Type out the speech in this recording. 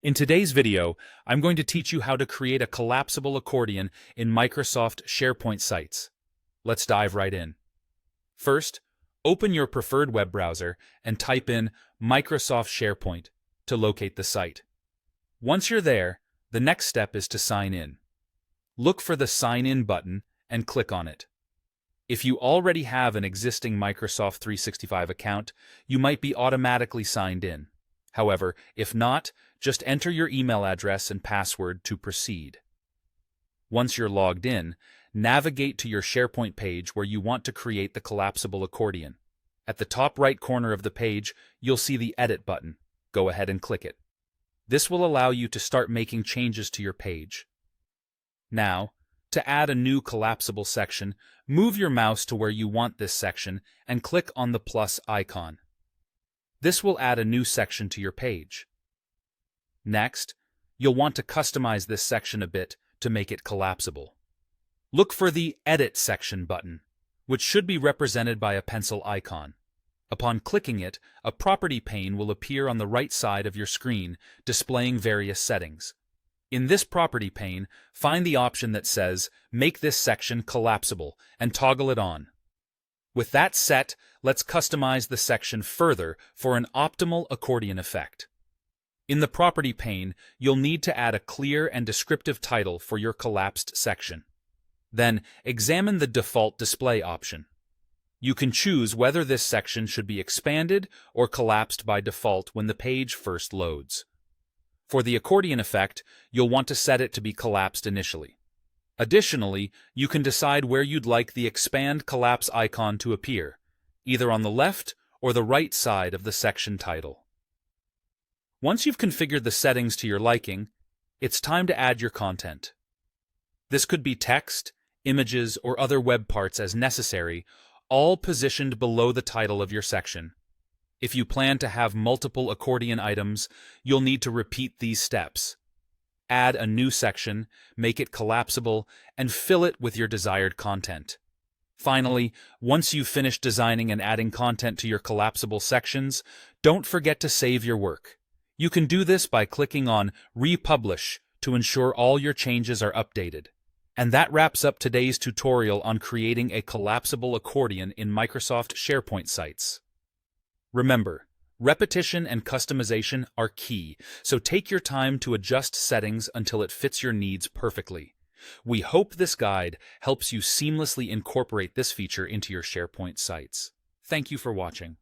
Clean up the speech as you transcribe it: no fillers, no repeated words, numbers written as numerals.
In today's video, I'm going to teach you how to create a collapsible accordion in Microsoft SharePoint sites. Let's dive right in. First, open your preferred web browser and type in Microsoft SharePoint to locate the site. Once you're there, the next step is to sign in. Look for the Sign In button and click on it. If you already have an existing Microsoft 365 account, you might be automatically signed in. However, if not, just enter your email address and password to proceed. Once you're logged in, navigate to your SharePoint page where you want to create the collapsible accordion. At the top right corner of the page, you'll see the Edit button. Go ahead and click it. This will allow you to start making changes to your page. Now, to add a new collapsible section, move your mouse to where you want this section and click on the plus icon. This will add a new section to your page. Next, you'll want to customize this section a bit to make it collapsible. Look for the Edit section button, which should be represented by a pencil icon. Upon clicking it, a property pane will appear on the right side of your screen, displaying various settings. In this property pane, find the option that says, Make this section collapsible, and toggle it on. With that set, let's customize the section further for an optimal accordion effect. In the property pane, you'll need to add a clear and descriptive title for your collapsed section. Then, examine the default display option. You can choose whether this section should be expanded or collapsed by default when the page first loads. For the accordion effect, you'll want to set it to be collapsed initially. Additionally, you can decide where you'd like the Expand Collapse icon to appear, either on the left or the right side of the section title. Once you've configured the settings to your liking, it's time to add your content. This could be text, images, or other web parts as necessary, all positioned below the title of your section. If you plan to have multiple accordion items, you'll need to repeat these steps. Add a new section, make it collapsible, and fill it with your desired content. Finally, once you've finished designing and adding content to your collapsible sections, don't forget to save your work. You can do this by clicking on Republish to ensure all your changes are updated. And that wraps up today's tutorial on creating a collapsible accordion in Microsoft SharePoint sites. Remember, repetition and customization are key, so take your time to adjust settings until it fits your needs perfectly. We hope this guide helps you seamlessly incorporate this feature into your SharePoint sites. Thank you for watching.